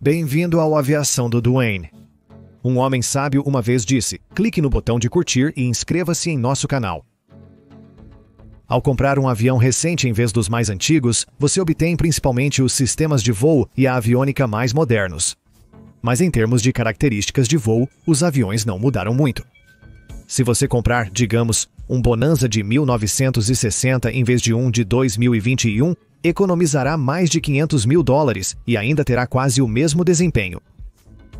Bem-vindo ao Aviação do Duane. Um homem sábio uma vez disse: clique no botão de curtir e inscreva-se em nosso canal. Ao comprar um avião recente em vez dos mais antigos, você obtém principalmente os sistemas de voo e a aviônica mais modernos. Mas em termos de características de voo, os aviões não mudaram muito. Se você comprar, digamos, um Bonanza de 1960 em vez de um de 2021, economizará mais de $500 mil e ainda terá quase o mesmo desempenho.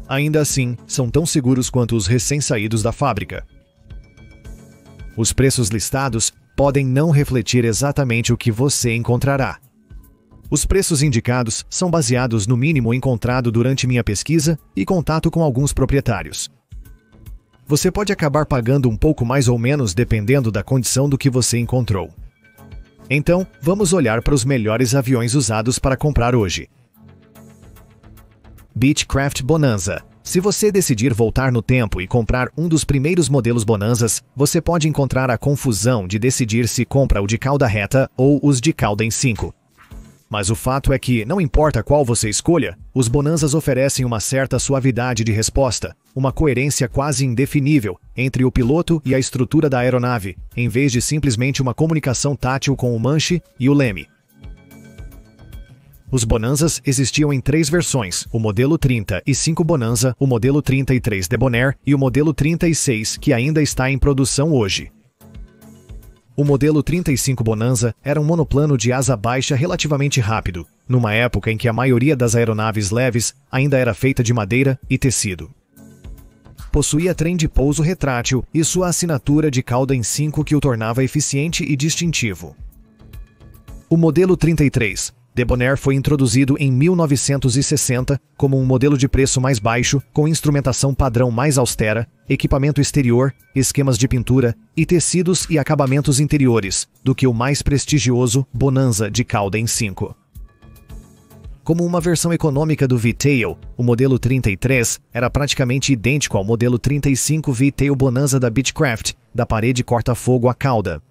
Ainda assim, são tão seguros quanto os recém-saídos da fábrica. Os preços listados podem não refletir exatamente o que você encontrará. Os preços indicados são baseados no mínimo encontrado durante minha pesquisa e contato com alguns proprietários. Você pode acabar pagando um pouco mais ou menos dependendo da condição do que você encontrou. Então, vamos olhar para os melhores aviões usados para comprar hoje. Beechcraft Bonanza. Se você decidir voltar no tempo e comprar um dos primeiros modelos Bonanzas, você pode encontrar a confusão de decidir se compra o de cauda reta ou os de cauda em 5. Mas o fato é que, não importa qual você escolha, os Bonanzas oferecem uma certa suavidade de resposta, uma coerência quase indefinível entre o piloto e a estrutura da aeronave, em vez de simplesmente uma comunicação tátil com o manche e o leme. Os Bonanzas existiam em 3 versões: o modelo 35 Bonanza, o modelo 33 Debonair e o modelo 36, que ainda está em produção hoje. O modelo 35 Bonanza era um monoplano de asa baixa relativamente rápido, numa época em que a maioria das aeronaves leves ainda era feita de madeira e tecido. Possuía trem de pouso retrátil e sua assinatura de cauda em 5 que o tornava eficiente e distintivo. O modelo 33 Debonair foi introduzido em 1960 como um modelo de preço mais baixo, com instrumentação padrão mais austera, equipamento exterior, esquemas de pintura e tecidos e acabamentos interiores, do que o mais prestigioso Bonanza de cauda em 5. Como uma versão econômica do V-Tail, o modelo 33 era praticamente idêntico ao modelo 35 V-Tail Bonanza da Beechcraft, da parede corta-fogo à cauda.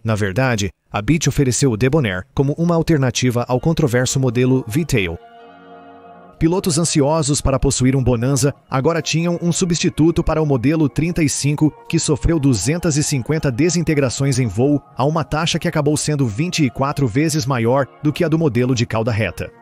Na verdade, a Beech ofereceu o Debonair como uma alternativa ao controverso modelo V-Tail. Pilotos ansiosos para possuir um Bonanza agora tinham um substituto para o modelo 35, que sofreu 250 desintegrações em voo a uma taxa que acabou sendo 24 vezes maior do que a do modelo de cauda reta.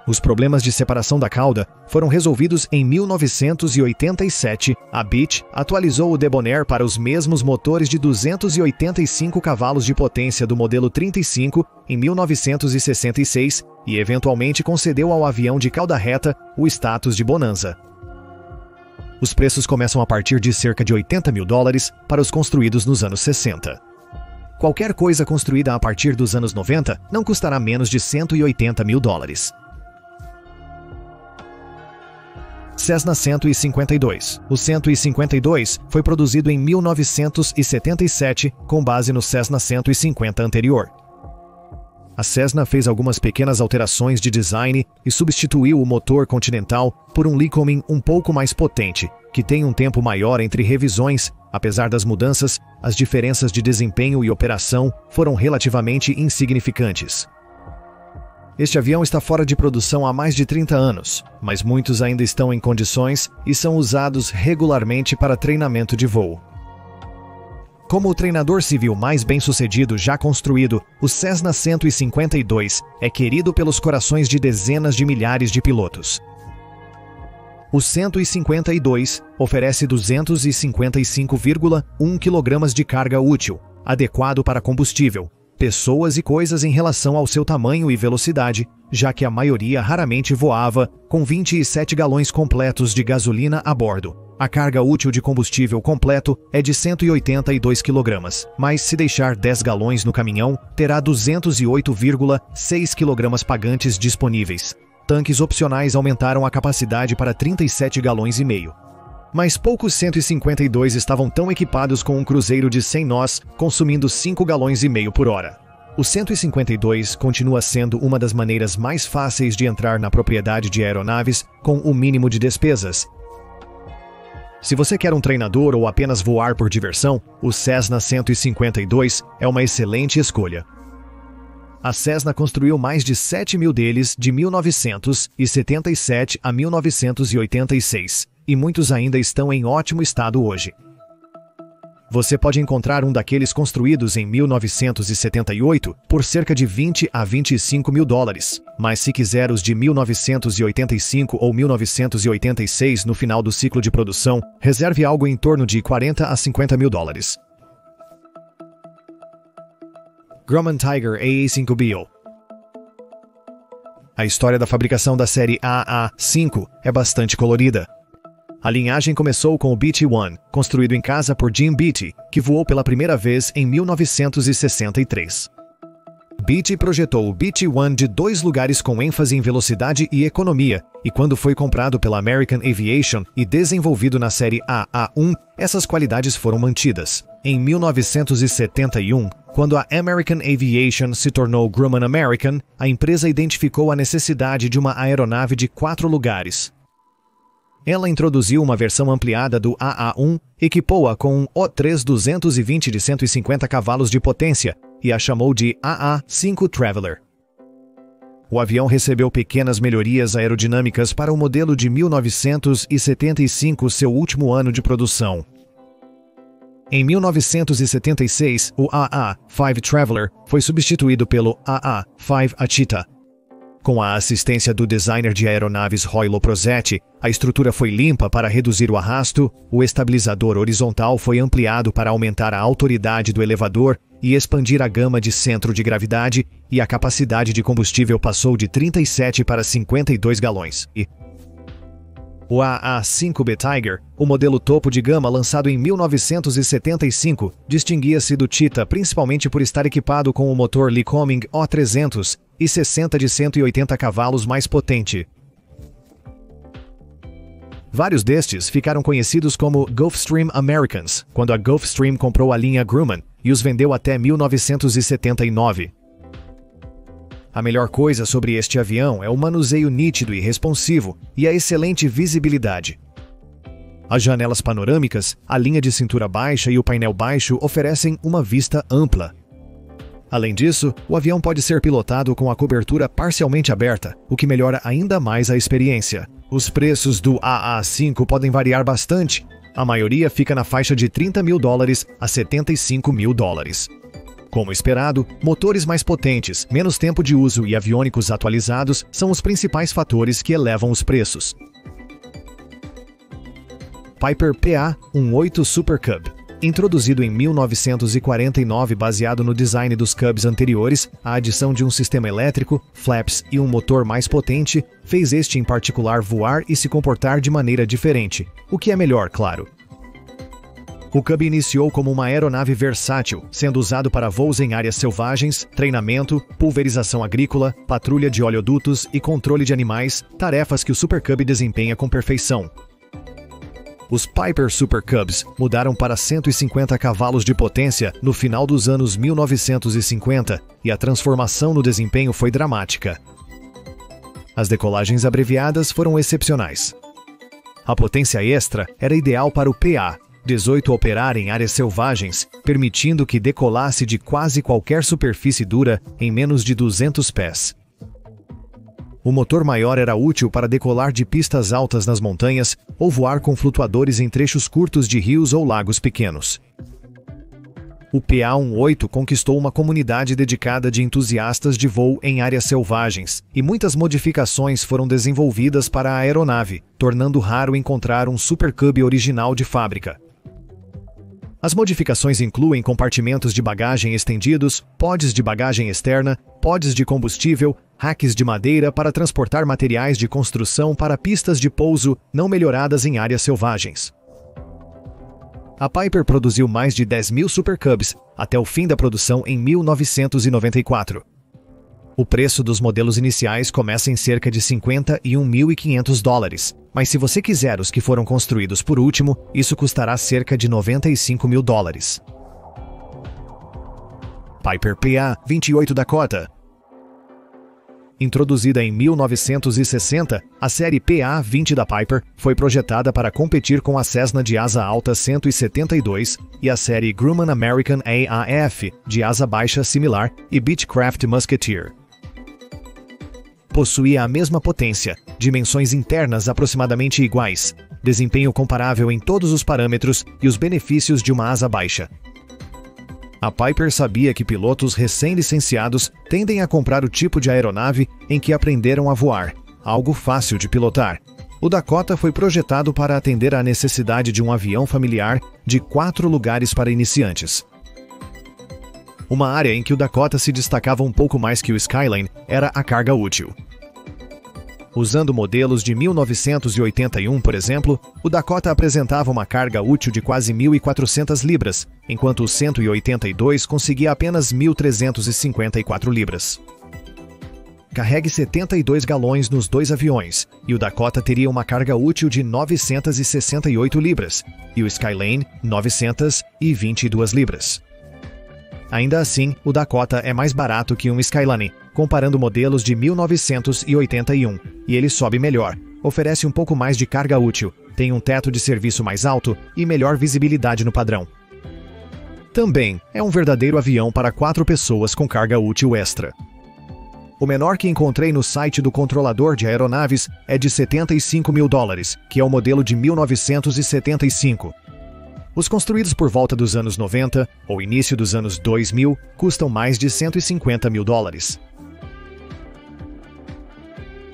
Os problemas de separação da cauda foram resolvidos em 1987. A Beech atualizou o Debonair para os mesmos motores de 285 cavalos de potência do modelo 35 em 1966 e eventualmente concedeu ao avião de cauda reta o status de Bonanza. Os preços começam a partir de cerca de $80 mil para os construídos nos anos 60. Qualquer coisa construída a partir dos anos 90 não custará menos de $180 mil. Cessna 152. O 152 foi produzido em 1977 com base no Cessna 150 anterior. A Cessna fez algumas pequenas alterações de design e substituiu o motor Continental por um Lycoming um pouco mais potente, que tem um tempo maior entre revisões. Apesar das mudanças, as diferenças de desempenho e operação foram relativamente insignificantes. Este avião está fora de produção há mais de 30 anos, mas muitos ainda estão em condições e são usados regularmente para treinamento de voo. Como o treinador civil mais bem-sucedido já construído, o Cessna 152 é querido pelos corações de dezenas de milhares de pilotos. O 152 oferece 255,1 kg de carga útil, adequado para combustível, pessoas e coisas em relação ao seu tamanho e velocidade, já que a maioria raramente voava com 27 galões completos de gasolina a bordo. A carga útil de combustível completo é de 182 kg, mas se deixar 10 galões no caminhão, terá 208,6 kg pagantes disponíveis. Tanques opcionais aumentaram a capacidade para 37 galões e meio. Mas poucos 152 estavam tão equipados com um cruzeiro de 100 nós, consumindo 5 galões e meio por hora. O 152 continua sendo uma das maneiras mais fáceis de entrar na propriedade de aeronaves com o mínimo de despesas. Se você quer um treinador ou apenas voar por diversão, o Cessna 152 é uma excelente escolha. A Cessna construiu mais de 7 mil deles de 1977 a 1986, e muitos ainda estão em ótimo estado hoje. Você pode encontrar um daqueles construídos em 1978 por cerca de 20 a 25 mil dólares, mas se quiser os de 1985 ou 1986 no final do ciclo de produção, reserve algo em torno de 40 a 50 mil dólares. Grumman Tiger AA5BO. A história da fabricação da série AA5 é bastante colorida. A linhagem começou com o BT-1, construído em casa por Jim Beatty, que voou pela primeira vez em 1963. Beatty projetou o BT-1 de 2 lugares com ênfase em velocidade e economia, e quando foi comprado pela American Aviation e desenvolvido na série AA1, essas qualidades foram mantidas. Em 1971, quando a American Aviation se tornou Grumman American, a empresa identificou a necessidade de uma aeronave de 4 lugares. Ela introduziu uma versão ampliada do AA1, equipou-a com um O3 220 de 150 cavalos de potência e a chamou de AA5 Traveler. O avião recebeu pequenas melhorias aerodinâmicas para o modelo de 1975, seu último ano de produção. Em 1976, o AA5 Traveler foi substituído pelo AA5 Achita. Com a assistência do designer de aeronaves Roy Loprosetti, a estrutura foi limpa para reduzir o arrasto, o estabilizador horizontal foi ampliado para aumentar a autoridade do elevador e expandir a gama de centro de gravidade, e a capacidade de combustível passou de 37 para 52 galões. O AA5B Tiger, o modelo topo de gama lançado em 1975, distinguia-se do Cheetah principalmente por estar equipado com o motor Lycoming O300 e 60 de 180 cavalos mais potente. Vários destes ficaram conhecidos como Gulfstream Americans, quando a Gulfstream comprou a linha Grumman e os vendeu até 1979. A melhor coisa sobre este avião é o manuseio nítido e responsivo e a excelente visibilidade. As janelas panorâmicas, a linha de cintura baixa e o painel baixo oferecem uma vista ampla. Além disso, o avião pode ser pilotado com a cobertura parcialmente aberta, o que melhora ainda mais a experiência. Os preços do AA5 podem variar bastante. A maioria fica na faixa de 30 mil dólares a 75 mil dólares. Como esperado, motores mais potentes, menos tempo de uso e aviônicos atualizados são os principais fatores que elevam os preços. Piper PA-18 Super Cub. Introduzido em 1949 baseado no design dos Cubs anteriores, a adição de um sistema elétrico, flaps e um motor mais potente fez este em particular voar e se comportar de maneira diferente, o que é melhor, claro. O Cub iniciou como uma aeronave versátil, sendo usado para voos em áreas selvagens, treinamento, pulverização agrícola, patrulha de oleodutos e controle de animais, tarefas que o Super Cub desempenha com perfeição. Os Piper Super Cubs mudaram para 150 cavalos de potência no final dos anos 1950 e a transformação no desempenho foi dramática. As decolagens abreviadas foram excepcionais. A potência extra era ideal para o PA-18 operar em áreas selvagens, permitindo que decolasse de quase qualquer superfície dura em menos de 200 pés. O motor maior era útil para decolar de pistas altas nas montanhas ou voar com flutuadores em trechos curtos de rios ou lagos pequenos. O PA-18 conquistou uma comunidade dedicada de entusiastas de voo em áreas selvagens, e muitas modificações foram desenvolvidas para a aeronave, tornando raro encontrar um Super Cub original de fábrica. As modificações incluem compartimentos de bagagem estendidos, pods de bagagem externa, pods de combustível, racks de madeira para transportar materiais de construção para pistas de pouso não melhoradas em áreas selvagens. A Piper produziu mais de 10 mil Super Cubs até o fim da produção em 1994. O preço dos modelos iniciais começa em cerca de 51.500 dólares, mas se você quiser os que foram construídos por último, isso custará cerca de 95 mil dólares. Piper PA-28 Dakota. Introduzida em 1960, a série PA-20 da Piper foi projetada para competir com a Cessna de asa alta 172 e a série Grumman American AAF de asa baixa similar e Beechcraft Musketeer. Possuía a mesma potência, dimensões internas aproximadamente iguais, desempenho comparável em todos os parâmetros e os benefícios de uma asa baixa. A Piper sabia que pilotos recém-licenciados tendem a comprar o tipo de aeronave em que aprenderam a voar, algo fácil de pilotar. O Dakota foi projetado para atender à necessidade de um avião familiar de 4 lugares para iniciantes. Uma área em que o Dakota se destacava um pouco mais que o Skyline era a carga útil. Usando modelos de 1981, por exemplo, o Dakota apresentava uma carga útil de quase 1.400 libras, enquanto o 182 conseguia apenas 1.354 libras. Carregue 72 galões nos dois aviões, e o Dakota teria uma carga útil de 968 libras, e o Skyline, 922 libras. Ainda assim, o Dakota é mais barato que um Skyline, comparando modelos de 1981, e ele sobe melhor, oferece um pouco mais de carga útil, tem um teto de serviço mais alto e melhor visibilidade no padrão. Também é um verdadeiro avião para 4 pessoas com carga útil extra. O menor que encontrei no site do controlador de aeronaves é de $75 mil, que é o modelo de 1975. Os construídos por volta dos anos 90 ou início dos anos 2000 custam mais de $150 mil.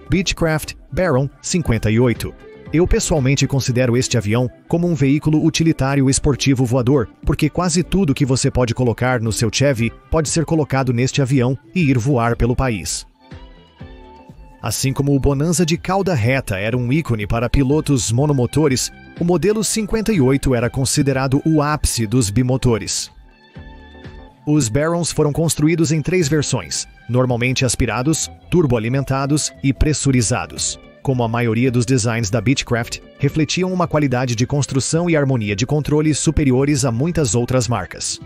Beechcraft Baron 58. Eu pessoalmente considero este avião como um veículo utilitário esportivo voador, porque quase tudo que você pode colocar no seu Chevy pode ser colocado neste avião e ir voar pelo país. Assim como o Bonanza de cauda reta era um ícone para pilotos monomotores, o modelo 58 era considerado o ápice dos bimotores. Os Barons foram construídos em 3 versões, normalmente aspirados, turboalimentados e pressurizados. Como a maioria dos designs da Beechcraft, refletiam uma qualidade de construção e harmonia de controle superiores a muitas outras marcas.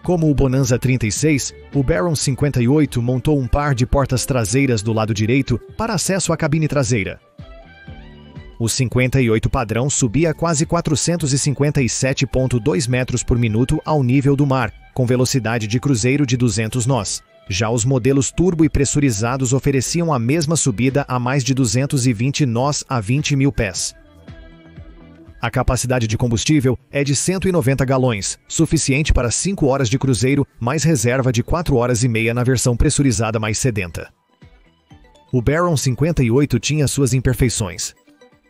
Como o Bonanza 36, o Baron 58 montou um par de portas traseiras do lado direito para acesso à cabine traseira. O 58 padrão subia a quase 457,2 metros por minuto ao nível do mar, com velocidade de cruzeiro de 200 nós. Já os modelos turbo e pressurizados ofereciam a mesma subida a mais de 220 nós a 20 mil pés. A capacidade de combustível é de 190 galões, suficiente para 5 horas de cruzeiro, mais reserva de 4 horas e meia na versão pressurizada mais sedenta. O Baron 58 tinha suas imperfeições.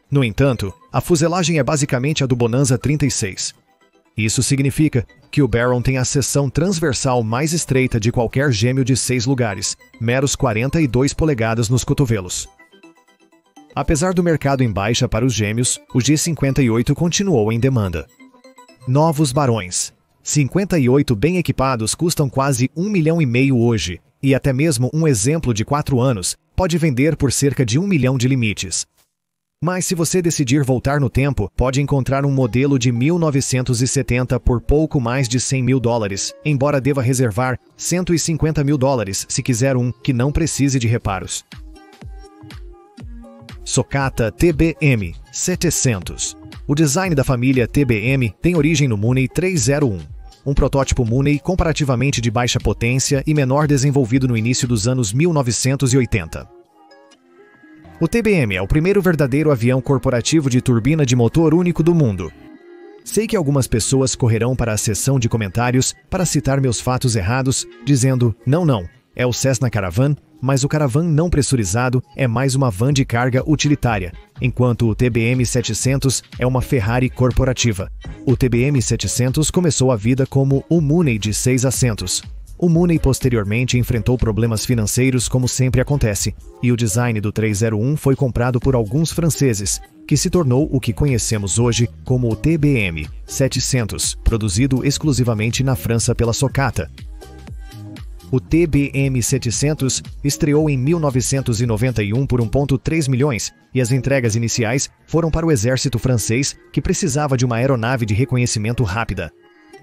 No entanto, a fuselagem é basicamente a do Bonanza 36. Isso significa que o Baron tem a seção transversal mais estreita de qualquer gêmeo de 6 lugares, meros 42 polegadas nos cotovelos. Apesar do mercado em baixa para os gêmeos, o G58 continuou em demanda. Novos Barões. 58 bem equipados custam quase R$1,5 milhão hoje, e até mesmo um exemplo de 4 anos pode vender por cerca de R$1 milhão de limites. Mas se você decidir voltar no tempo, pode encontrar um modelo de 1970 por pouco mais de $100 mil, embora deva reservar $150 mil se quiser um que não precise de reparos. Socata TBM 700. O design da família TBM tem origem no Mooney 301, um protótipo Mooney comparativamente de baixa potência e menor desenvolvido no início dos anos 1980. O TBM é o primeiro verdadeiro avião corporativo de turbina de motor único do mundo. Sei que algumas pessoas correrão para a seção de comentários para citar meus fatos errados, dizendo, não, é o Cessna Caravan, mas o Caravan não pressurizado é mais uma van de carga utilitária, enquanto o TBM 700 é uma Ferrari corporativa. O TBM 700 começou a vida como o Mooney de 6 assentos. O Mooney posteriormente enfrentou problemas financeiros como sempre acontece, e o design do 301 foi comprado por alguns franceses, que se tornou o que conhecemos hoje como o TBM 700, produzido exclusivamente na França pela Socata. O TBM 700 estreou em 1991 por 1,3 milhões e as entregas iniciais foram para o exército francês, que precisava de uma aeronave de reconhecimento rápida.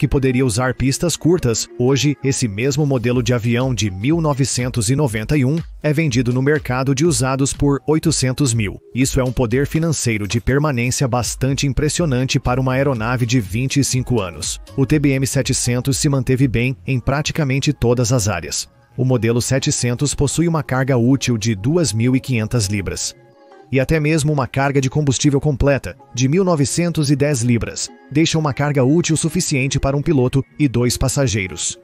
que poderia usar pistas curtas, hoje esse mesmo modelo de avião de 1991 é vendido no mercado de usados por 800 mil. Isso é um poder financeiro de permanência bastante impressionante para uma aeronave de 25 anos. O TBM-700 se manteve bem em praticamente todas as áreas. O modelo 700 possui uma carga útil de 2.500 libras. E até mesmo uma carga de combustível completa, de 1.910 libras, deixa uma carga útil suficiente para um piloto e 2 passageiros.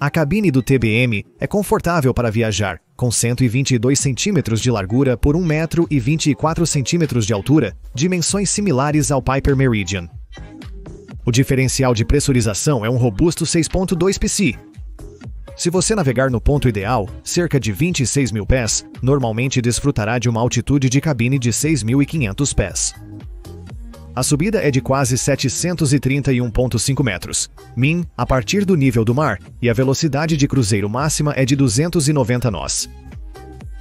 A cabine do TBM é confortável para viajar, com 122 centímetros de largura por 1 metro e 24 centímetros de altura, dimensões similares ao Piper Meridian. O diferencial de pressurização é um robusto 6.2 psi. Se você navegar no ponto ideal, cerca de 26 mil pés, normalmente desfrutará de uma altitude de cabine de 6.500 pés. A subida é de quase 731,5 metros, min, a partir do nível do mar, e a velocidade de cruzeiro máxima é de 290 nós.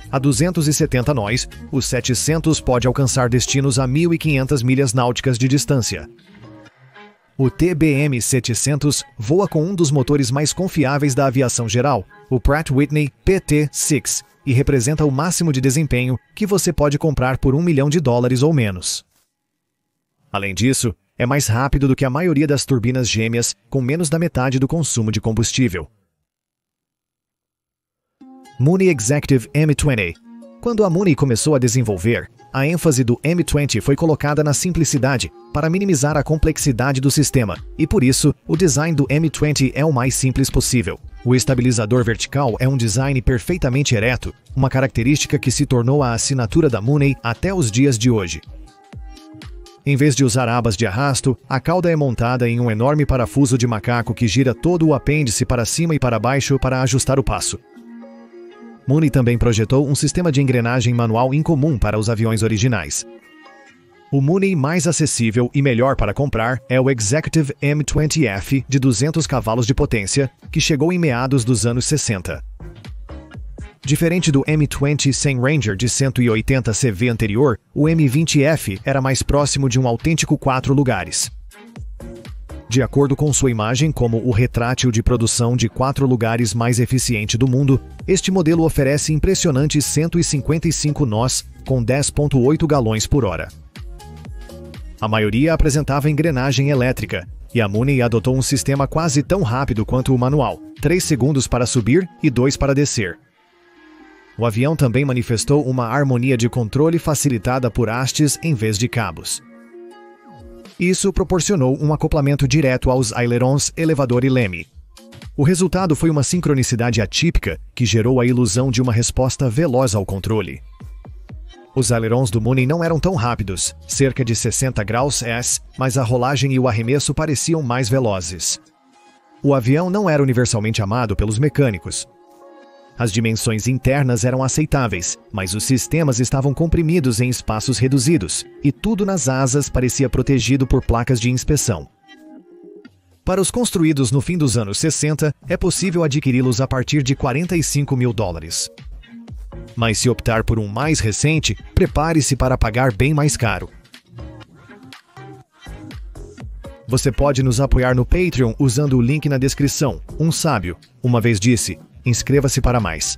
A 270 nós, o 700 pode alcançar destinos a 1.500 milhas náuticas de distância. O TBM-700 voa com um dos motores mais confiáveis da aviação geral, o Pratt & Whitney PT-6, e representa o máximo de desempenho que você pode comprar por $1 milhão ou menos. Além disso, é mais rápido do que a maioria das turbinas gêmeas, com menos da metade do consumo de combustível. Mooney Executive M20. Quando a Mooney começou a desenvolver, a ênfase do M20 foi colocada na simplicidade, para minimizar a complexidade do sistema, e por isso, o design do M20 é o mais simples possível. O estabilizador vertical é um design perfeitamente ereto, uma característica que se tornou a assinatura da Mooney até os dias de hoje. Em vez de usar abas de arrasto, a cauda é montada em um enorme parafuso de macaco que gira todo o apêndice para cima e para baixo para ajustar o passo. Mooney também projetou um sistema de engrenagem manual incomum para os aviões originais. O Mooney mais acessível e melhor para comprar é o Executive M20F de 200 cavalos de potência, que chegou em meados dos anos 60. Diferente do M20 sem Ranger de 180 CV anterior, o M20F era mais próximo de um autêntico 4 lugares. De acordo com sua imagem como o retrátil de produção de 4 lugares mais eficiente do mundo, este modelo oferece impressionantes 155 nós, com 10,8 galões por hora. A maioria apresentava engrenagem elétrica, e a Mooney adotou um sistema quase tão rápido quanto o manual, 3 segundos para subir e 2 para descer. O avião também manifestou uma harmonia de controle facilitada por hastes em vez de cabos. Isso proporcionou um acoplamento direto aos ailerons, elevador e leme. O resultado foi uma sincronicidade atípica que gerou a ilusão de uma resposta veloz ao controle. Os ailerons do Mooney não eram tão rápidos, cerca de 60 graus S, mas a rolagem e o arremesso pareciam mais velozes. O avião não era universalmente amado pelos mecânicos. As dimensões internas eram aceitáveis, mas os sistemas estavam comprimidos em espaços reduzidos, e tudo nas asas parecia protegido por placas de inspeção. Para os construídos no fim dos anos 60, é possível adquiri-los a partir de $45 mil. Mas se optar por um mais recente, prepare-se para pagar bem mais caro. Você pode nos apoiar no Patreon usando o link na descrição. Um sábio uma vez disse: inscreva-se para mais.